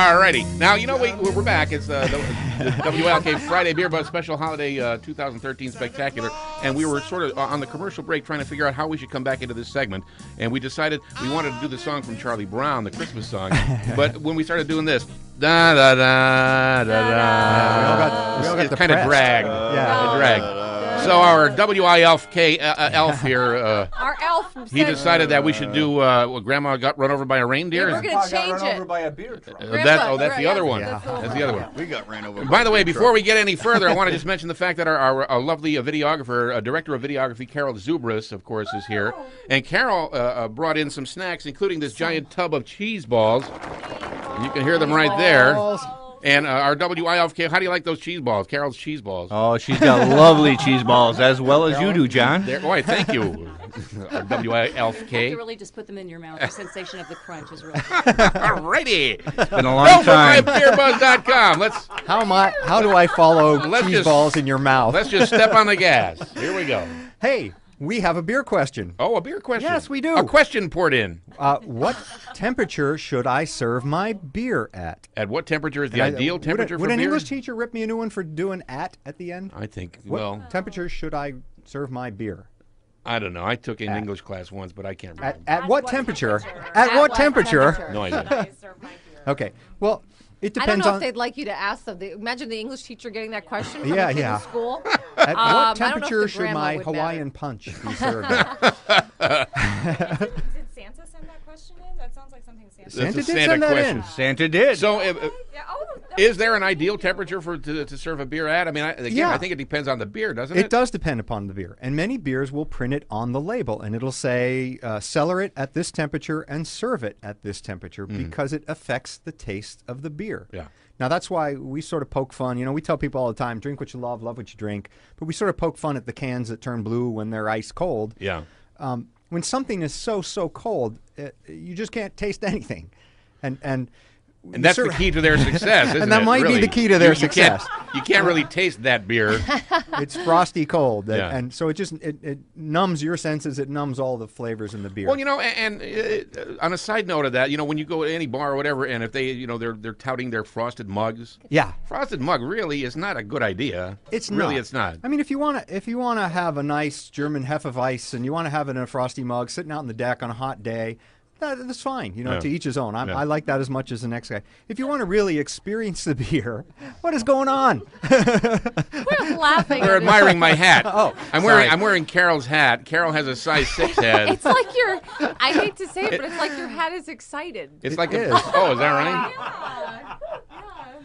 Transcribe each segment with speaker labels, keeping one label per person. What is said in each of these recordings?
Speaker 1: All righty. Now, you know, we're back. It's the WILK Friday Beer Buzz Special Holiday 2013 Spectacular. And we were sort of on the commercial break trying to figure out how we should come back into this segment. And we decided we wanted to do the song from Charlie Brown, the Christmas song. But when we started doing this, da da da da da, it's kind of drag. Drag. So our WILK elf here,
Speaker 2: our elf,
Speaker 1: he decided that we should do Grandma got run over by a reindeer.
Speaker 2: Yeah, we're going to change it.
Speaker 3: Run over by a beer truck.
Speaker 1: That's the other one. That's the other one.
Speaker 3: We got ran over.
Speaker 1: By the way, before we get any further, I want to just mention the fact that our lovely videographer, director of videography, Carol Zubris, of course, is here. And Carol brought in some snacks, including this giant tub of cheese balls. You can hear them right there. And our WILK, how do you like those cheese balls? Carol's cheese balls.
Speaker 4: Oh, she's got lovely cheese balls, as well as you do, John.
Speaker 1: Boy, thank you. WILK.
Speaker 2: You have to really just put them in your mouth. The sensation of the crunch is really
Speaker 1: All righty.
Speaker 4: It's been a long time.
Speaker 1: BeerBuzz.com.
Speaker 5: How do I follow cheese balls in your mouth?
Speaker 1: Let's just step on the gas. Here we go.
Speaker 5: Hey, we have a beer question.
Speaker 1: Oh, a beer question.
Speaker 5: Yes, we do.
Speaker 1: A question poured in.
Speaker 5: What temperature should I serve my beer at?
Speaker 1: At what temperature is the ideal temperature for beer?
Speaker 5: Would an English teacher rip me a new one for doing at the end?
Speaker 1: I think,
Speaker 5: what temperature should I serve my beer?
Speaker 1: I don't know. I took an English class once, but I can't remember.
Speaker 5: At what temperature? At what temperature?
Speaker 1: No idea.
Speaker 5: Okay. Well, it depends
Speaker 2: I don't know
Speaker 5: on.
Speaker 2: if they'd like you to ask them. Imagine the English teacher getting that question from
Speaker 5: Yeah,
Speaker 2: the kid
Speaker 5: yeah.
Speaker 2: in school.
Speaker 5: At what
Speaker 2: I don't know if
Speaker 5: temperature
Speaker 2: the
Speaker 5: should
Speaker 2: grandma
Speaker 5: my
Speaker 2: would
Speaker 5: Hawaiian
Speaker 2: matter.
Speaker 5: punch be served?
Speaker 6: Did Santa send that question in? That sounds like something Santa.
Speaker 5: Santa
Speaker 1: That's a
Speaker 5: did
Speaker 1: Santa
Speaker 5: send that
Speaker 1: question.
Speaker 5: in.
Speaker 4: Santa did.
Speaker 1: So,
Speaker 6: Yeah,
Speaker 1: is there an ideal temperature to serve a beer at? I mean, I think it depends on the beer, doesn't it?
Speaker 5: It does depend upon the beer. And many beers will print it on the label, and it'll say, cellar it at this temperature and serve it at this temperature because it affects the taste of the beer.
Speaker 1: Yeah.
Speaker 5: Now, that's why we sort of poke fun. You know, we tell people all the time, drink what you love what you drink. But we sort of poke fun at the cans that turn blue when they're ice cold.
Speaker 1: Yeah.
Speaker 5: When something is so cold, you just can't taste anything. And
Speaker 1: that's the key to their success, isn't it?
Speaker 5: And that might be the key to their success.
Speaker 1: You can't really taste that beer.
Speaker 5: It's frosty cold,
Speaker 1: Yeah.
Speaker 5: and so it numbs your senses. It numbs all the flavors in the beer.
Speaker 1: Well, you know, and on a side note of that, you know, when you go to any bar or whatever, and if they, you know, they're touting their frosted mugs.
Speaker 5: Yeah.
Speaker 1: Frosted mug really is not a good idea.
Speaker 5: It's
Speaker 1: really,
Speaker 5: not.
Speaker 1: it's not.
Speaker 5: I mean, if you want to have a nice German Hefeweiss and you want to have it in a frosty mug, sitting out on the deck on a hot day, that's fine. You know, to each his own. I like that as much as the next guy. If you want to really experience the beer, what is going on?
Speaker 2: We're laughing.
Speaker 1: They're admiring my hat.
Speaker 5: Oh,
Speaker 1: I'm wearing Carol's hat. Carol has a size 6 head.
Speaker 2: It's like I hate to say it, but it's like your hat is excited.
Speaker 1: It's like
Speaker 5: is.
Speaker 1: Oh, is that right?
Speaker 6: Yeah.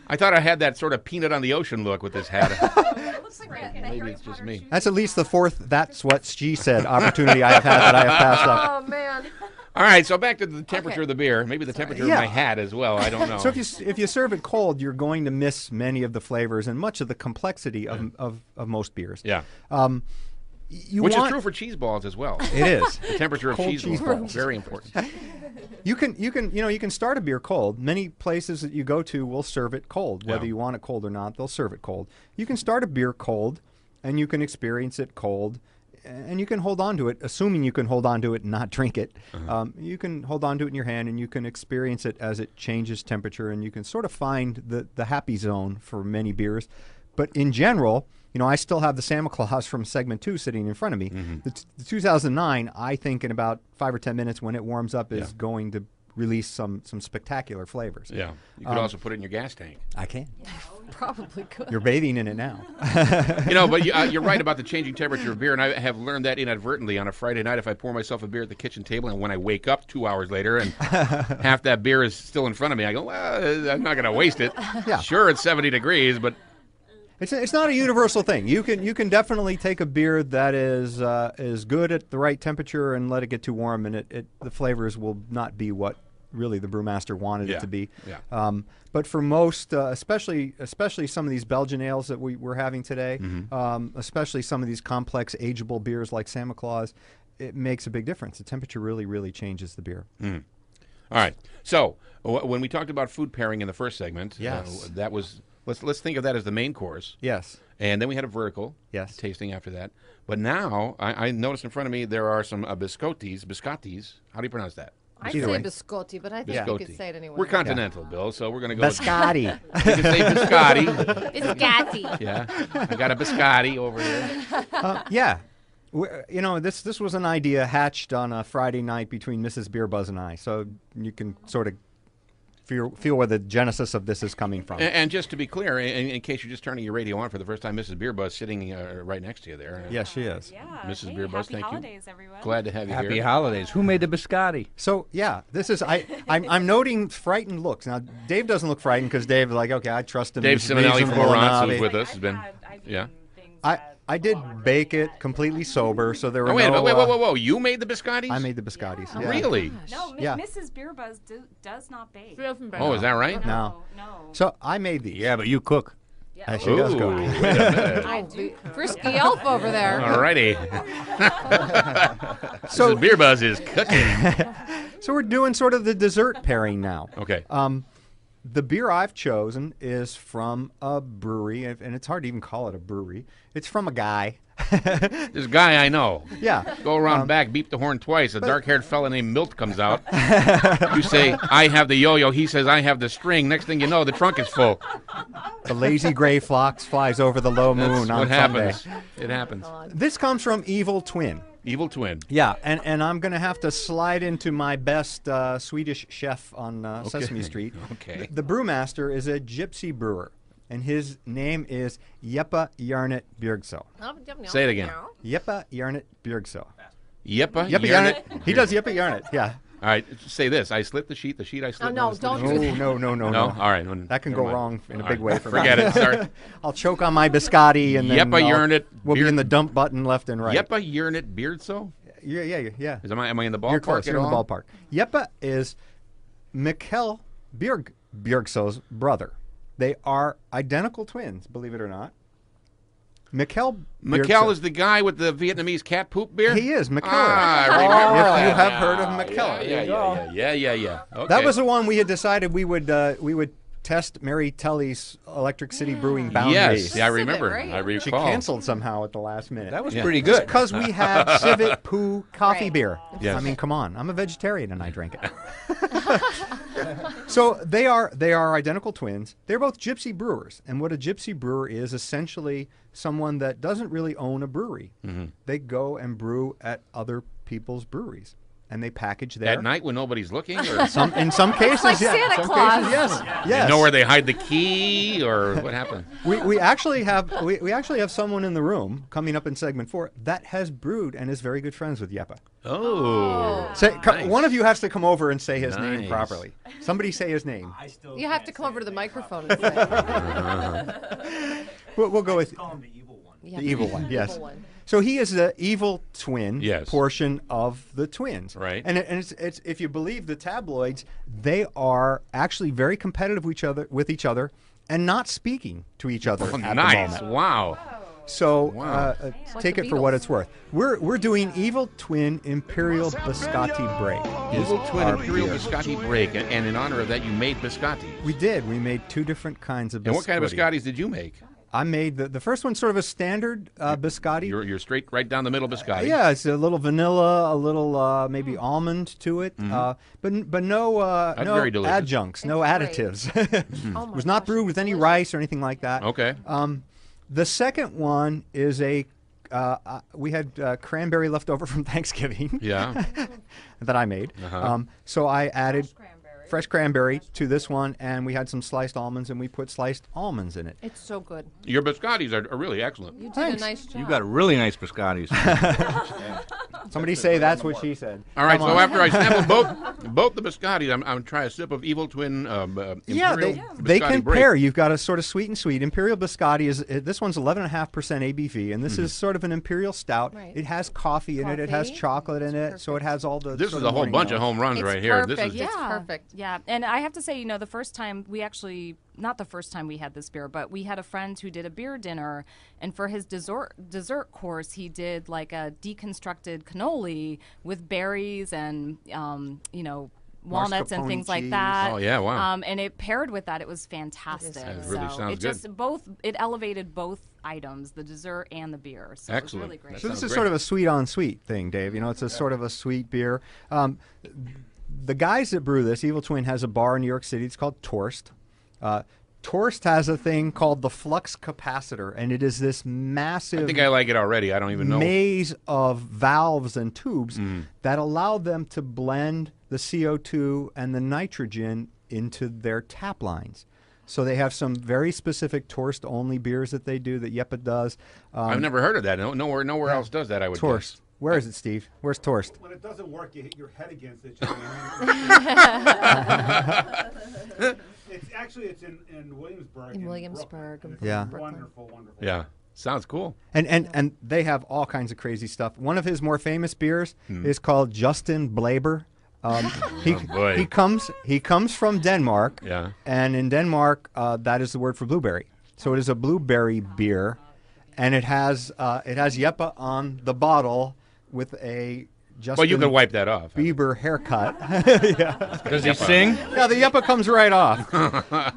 Speaker 1: I thought I had that sort of peanut on the ocean look with this hat.
Speaker 6: It looks like
Speaker 1: Maybe it's just me.
Speaker 5: That's at least the fourth "that's what she said" opportunity I have had that I have passed up.
Speaker 2: Oh man.
Speaker 1: All right, so back to the temperature of the beer. Maybe the temperature of my hat as well. I don't know.
Speaker 5: So if you serve it cold, you're going to miss many of the flavors and much of the complexity of most beers.
Speaker 1: Yeah.
Speaker 5: Which
Speaker 1: is true for cheese balls as well.
Speaker 5: It is.
Speaker 1: The temperature of
Speaker 5: Cold
Speaker 1: cheese
Speaker 5: cheese
Speaker 1: balls
Speaker 5: balls.
Speaker 1: very important.
Speaker 5: You can start a beer cold. Many places that you go to will serve it cold, whether you want it cold or not. They'll serve it cold. You can start a beer cold, and you can experience it cold, and you can hold on to it, assuming you can hold on to it and not drink it. You can hold on to it in your hand, and you can experience it as it changes temperature, and you can sort of find the happy zone for many beers. But in general, you know, I still have the Santa Claus from segment 2 sitting in front of me. The 2009, I think in about 5 or 10 minutes when it warms up, is going to release some spectacular flavors.
Speaker 1: Yeah. You could also put it in your gas tank.
Speaker 5: I can.
Speaker 2: Probably could.
Speaker 5: You're bathing in it now.
Speaker 1: You know, but you're right about the changing temperature of beer, and I have learned that inadvertently on a Friday night. If I pour myself a beer at the kitchen table, and when I wake up 2 hours later and half that beer is still in front of me, I go, well, I'm not going to waste it.
Speaker 5: Yeah.
Speaker 1: Sure, it's 70 degrees, but...
Speaker 5: It's not a universal thing. You can definitely take a beer that is good at the right temperature and let it get too warm, and the flavors will not be what really the brewmaster wanted it to be.
Speaker 1: Yeah.
Speaker 5: But for most, especially some of these Belgian ales that we're having today, especially some of these complex ageable beers like Santa Claus, it makes a big difference. The temperature really changes the beer.
Speaker 1: All right. So when we talked about food pairing in the first segment, that was let's think of that as the main course.
Speaker 5: Yes.
Speaker 1: And then we had a vertical tasting after that. But now I noticed in front of me there are some biscottis. How do you pronounce that?
Speaker 2: I'd
Speaker 5: Either
Speaker 2: say
Speaker 5: way.
Speaker 2: biscotti, but I think
Speaker 1: Biscotti.
Speaker 2: you could say it anyway.
Speaker 1: We're continental, Bill, so we're going to go
Speaker 5: Biscotti.
Speaker 1: with... You can say biscotti.
Speaker 2: Biscotti.
Speaker 1: Yeah. I got a biscotti over here.
Speaker 5: Yeah. You know, this was an idea hatched on a Friday night between Mrs. BeerBuzz and I, so you can sort of feel where the genesis of this is coming from.
Speaker 1: And just to be clear, in case you're just turning your radio on for the first time, Mrs. BeerBuzz sitting right next to you there.
Speaker 5: Yes, she is.
Speaker 6: Yeah.
Speaker 1: Mrs.
Speaker 6: Hey,
Speaker 1: BeerBuzz,
Speaker 6: happy
Speaker 1: thank you.
Speaker 6: holidays, everyone.
Speaker 1: Glad to have you
Speaker 4: Happy
Speaker 1: here.
Speaker 4: holidays. Who made the biscotti?
Speaker 5: So yeah, this is I'm noting frightened looks. Now Dave doesn't look frightened because Dave's like, okay, I trust him.
Speaker 1: Dave
Speaker 5: He's
Speaker 1: Simonelli from
Speaker 5: reasonable
Speaker 1: Lawrence,
Speaker 5: enough.
Speaker 1: who's with us, has been...
Speaker 6: I've
Speaker 1: Yeah.
Speaker 6: eaten things
Speaker 5: I
Speaker 6: that
Speaker 5: I did
Speaker 6: aren't
Speaker 5: bake
Speaker 6: very
Speaker 5: it completely sober, so there were
Speaker 1: Oh, wait a
Speaker 5: no.
Speaker 1: minute. Whoa. You made the biscottis?
Speaker 5: I made the biscottis.
Speaker 6: Yeah.
Speaker 5: Yeah.
Speaker 1: Really?
Speaker 6: No,
Speaker 5: Yeah.
Speaker 6: Mrs. BeerBuzz does not bake.
Speaker 1: Oh, is that right?
Speaker 5: No.
Speaker 6: No.
Speaker 5: So I made these.
Speaker 4: Yeah, but you cook.
Speaker 5: As she does
Speaker 1: Ooh,
Speaker 5: go.
Speaker 1: wait a minute.
Speaker 2: Oh, frisky elf over there.
Speaker 1: All righty.
Speaker 5: So
Speaker 1: Mrs. BeerBuzz is cooking.
Speaker 5: So we're doing sort of the dessert pairing now.
Speaker 1: Okay.
Speaker 5: The beer I've chosen is from a brewery, and it's hard to even call it a brewery. It's from a guy.
Speaker 1: This guy I know.
Speaker 5: Yeah.
Speaker 1: Go around back, beep the horn twice. A dark-haired fella named Milt comes out. You say, I have the yo-yo. He says, I have the string. Next thing you know, the trunk is full.
Speaker 5: The lazy gray fox flies over the low moon
Speaker 1: That's
Speaker 5: on
Speaker 1: what
Speaker 5: Sunday.
Speaker 1: happens. It happens.
Speaker 5: This comes from Evil Twin.
Speaker 1: Evil twin.
Speaker 5: Yeah, and I'm going to have to slide into my best Swedish chef on Sesame Street.
Speaker 1: Okay.
Speaker 5: The brewmaster is a gypsy brewer, and his name is Jeppe Jarnet Bjergso.
Speaker 1: Say it again.
Speaker 5: Jeppe Jarnet Bjergso.
Speaker 1: Yeppa.
Speaker 5: Jeppe Jarnet. He does Jeppe Jarnet, yeah.
Speaker 1: All right. Say this. I slit the sheet. The sheet I slit.
Speaker 2: no,
Speaker 1: I slit the
Speaker 2: don't
Speaker 1: sheet.
Speaker 2: do that.
Speaker 5: No.
Speaker 1: No? All right.
Speaker 5: That can
Speaker 1: Never
Speaker 5: go
Speaker 1: mind.
Speaker 5: wrong in a
Speaker 1: All
Speaker 5: big
Speaker 1: right.
Speaker 5: way for me.
Speaker 1: Forget it. Sorry.
Speaker 5: I'll choke on my biscotti, and then
Speaker 1: Jeppe Jarnet
Speaker 5: we'll be
Speaker 1: Bjerg-
Speaker 5: in the dump button left and right.
Speaker 1: Yeppa Yernet Beardso?
Speaker 5: Yeah.
Speaker 1: Am I in the ballpark
Speaker 5: You're close.
Speaker 1: at
Speaker 5: You're in the
Speaker 1: all?
Speaker 5: ballpark. Jeppe is Mikkel Bjergso's brother. They are identical twins, believe it or not. Mikkel
Speaker 1: is the guy with the Vietnamese cat poop beer?
Speaker 5: He is, Mikkel.
Speaker 1: Ah, I remember
Speaker 5: If
Speaker 1: that
Speaker 5: you have
Speaker 1: now.
Speaker 5: heard of Mikkel.
Speaker 1: Yeah. Okay.
Speaker 5: That was the one we had decided we would test Mary Tully's Electric City Brewing boundaries.
Speaker 1: Yes, yeah, I remember.
Speaker 2: right?
Speaker 1: I recall.
Speaker 5: She canceled somehow at the last minute.
Speaker 4: That was
Speaker 1: Yeah.
Speaker 4: pretty good.
Speaker 5: because we had Civet Poo coffee
Speaker 2: Right.
Speaker 5: beer.
Speaker 1: Yes.
Speaker 5: I mean, come on. I'm a vegetarian and I drink it. So they are identical twins. They're both gypsy brewers. And what a gypsy brewer is essentially someone that doesn't really own a brewery.
Speaker 1: Mm-hmm.
Speaker 5: They go and brew at other people's breweries. And they package there.
Speaker 1: At night when nobody's looking? Or
Speaker 5: In some cases,
Speaker 2: like
Speaker 5: yeah.
Speaker 2: Santa
Speaker 5: Some
Speaker 2: Claus.
Speaker 5: cases, yes. Yes.
Speaker 1: You know where they hide the key or what happened?
Speaker 5: We actually have someone in the room coming up in segment 4 that has brewed and is very good friends with Jeppe.
Speaker 1: Oh.
Speaker 5: Say, one of you has to come over and say his name
Speaker 1: Nice.
Speaker 5: properly. Somebody say his name.
Speaker 2: You have to come over to the microphone and say
Speaker 5: We'll go with
Speaker 2: it.
Speaker 5: the evil one. Yes.
Speaker 2: Evil one.
Speaker 5: So he is the evil twin
Speaker 1: Yes.
Speaker 5: portion of the twins.
Speaker 1: Right.
Speaker 5: And it's if you believe the tabloids, they are actually very competitive with each other and not speaking to each other at
Speaker 1: Nice.
Speaker 5: the moment.
Speaker 1: Wow.
Speaker 5: So
Speaker 1: Wow.
Speaker 5: take
Speaker 2: like
Speaker 5: it
Speaker 2: the
Speaker 5: for what
Speaker 2: Beatles.
Speaker 5: it's worth. We're doing Evil Twin Imperial Biscotti Break. is
Speaker 1: Evil Twin
Speaker 5: our
Speaker 1: Imperial
Speaker 5: beer.
Speaker 1: Biscotti Break. And in honor of that, you made biscotti.
Speaker 5: We did. We made 2 different kinds of biscotti.
Speaker 1: And what kind of biscottis did you make?
Speaker 5: I made the first one sort of a standard biscotti.
Speaker 1: You're straight right down the middle biscotti.
Speaker 5: Yeah, it's a little vanilla, a little maybe almond to it, but no
Speaker 1: That's very delicious.
Speaker 5: adjuncts, no
Speaker 2: It's great.
Speaker 5: additives.
Speaker 2: Oh my
Speaker 5: was not
Speaker 2: gosh,
Speaker 5: brewed
Speaker 2: it's
Speaker 5: with any
Speaker 2: delicious.
Speaker 5: rice or anything like that.
Speaker 1: Okay.
Speaker 5: The second one is we had cranberry left over from Thanksgiving
Speaker 1: Yeah.
Speaker 5: that I made.
Speaker 1: Uh-huh.
Speaker 5: So I added
Speaker 6: Cranberry.
Speaker 5: fresh cranberry to this one, and we had some sliced almonds, and we put sliced almonds in it.
Speaker 2: It's so good.
Speaker 1: Your biscottis are really excellent.
Speaker 2: You did
Speaker 5: Thanks.
Speaker 2: a nice job.
Speaker 4: You got really nice biscottis.
Speaker 5: Somebody say that's what she said.
Speaker 1: All right,
Speaker 5: Come
Speaker 1: so
Speaker 5: on.
Speaker 1: after I sample both the biscottis, I'm trying a sip of Evil Twin
Speaker 5: Yeah,
Speaker 1: Imperial
Speaker 5: they
Speaker 1: Biscotti
Speaker 5: can
Speaker 1: Break.
Speaker 5: pair. You've got a sort of sweet and sweet. Imperial Biscotti is this one's 11.5% ABV, and this is sort of an imperial stout.
Speaker 2: Right.
Speaker 5: It has coffee in it. It has
Speaker 2: Coffee.
Speaker 5: chocolate in it,
Speaker 2: It's
Speaker 5: so it has all the.
Speaker 1: This
Speaker 5: sort
Speaker 1: is a whole
Speaker 5: morning
Speaker 1: bunch of
Speaker 5: notes.
Speaker 1: home runs
Speaker 2: It's
Speaker 1: right here.
Speaker 2: perfect.
Speaker 1: This is
Speaker 2: It's perfect.
Speaker 6: Yeah, and I have to say, the first time we actually, not the first time we had this beer, but we had a friend who did a beer dinner, and for his dessert course, he did like a deconstructed cannoli with berries and, walnuts and
Speaker 5: Mascarpone
Speaker 6: things like
Speaker 5: cheese.
Speaker 6: that.
Speaker 1: Oh, yeah, wow.
Speaker 6: And it paired with that. It was fantastic.
Speaker 2: That
Speaker 1: really
Speaker 6: So
Speaker 1: sounds
Speaker 6: it
Speaker 1: good.
Speaker 6: just it elevated both items, the dessert and the beer. So
Speaker 1: Excellent.
Speaker 6: it was really great.
Speaker 5: So this
Speaker 1: Sounds
Speaker 5: is
Speaker 1: great.
Speaker 5: sort of a sweet on sweet thing, Dave. It's a sort of a sweet beer. the guys that brew this, Evil Twin has a bar in New York City. It's called Torst. Torst has a thing called the flux capacitor, and it is this massive
Speaker 1: I think I like it already. I don't even know.
Speaker 5: maze of valves and tubes that allow them to blend the CO2 and the nitrogen into their tap lines. So they have some very specific Torst-only beers that they do that Yepa does.
Speaker 1: I've never heard of that. Nowhere else does that, I would
Speaker 5: Torst.
Speaker 1: guess.
Speaker 5: Where is it, Steve? Where's Torst?
Speaker 3: When it doesn't work, you hit your head against it. It's in Williamsburg.
Speaker 2: In Williamsburg.
Speaker 3: Brooklyn.
Speaker 5: Yeah.
Speaker 3: Wonderful, wonderful.
Speaker 1: Yeah. Sounds cool.
Speaker 5: And they have all kinds of crazy stuff. One of his more famous beers is called Justin Blaber.
Speaker 1: boy.
Speaker 5: He comes from Denmark.
Speaker 1: Yeah.
Speaker 5: And in Denmark, that is the word for blueberry. So it is a blueberry beer, and it has Yepa on the bottle with a Justin
Speaker 1: Well, you can wipe that off.
Speaker 5: Bieber haircut.
Speaker 4: Does he sing?
Speaker 5: Yeah, the Yepa comes right off.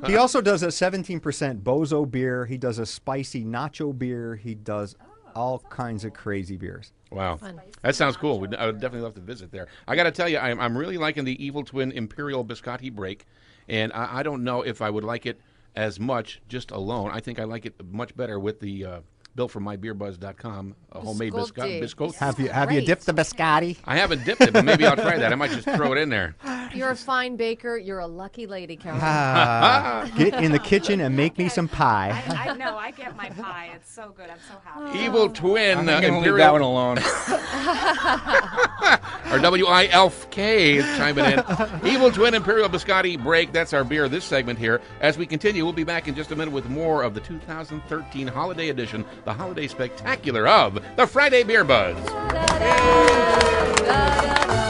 Speaker 5: He also does a 17% Bozo beer. He does a spicy nacho beer. He does all kinds of crazy beers.
Speaker 1: Wow. That sounds cool. I would definitely love to visit there. I got to tell you, I'm really liking the Evil Twin Imperial Biscotti Break, and I don't know if I would like it as much just alone. I think I like it much better with the built from mybeerbuzz.com, a homemade biscotti.
Speaker 5: Have you dipped the biscotti?
Speaker 1: I haven't dipped it, but maybe I'll try that. I might just throw it in there.
Speaker 2: You're a fine baker. You're a lucky lady, Carol.
Speaker 5: Get in the kitchen and make me some pie.
Speaker 6: I know. I get my pie. It's so good. I'm so happy.
Speaker 1: Evil Twin
Speaker 4: I'm going to leave
Speaker 1: Imperial
Speaker 4: that one alone.
Speaker 1: Our WILK is chiming in. Evil Twin Imperial Biscotti Break. That's our beer this segment here. As we continue, we'll be back in just a minute with more of the 2013 holiday edition, the holiday spectacular of the Friday Beer Buzz.
Speaker 2: Da, da, da, da, da.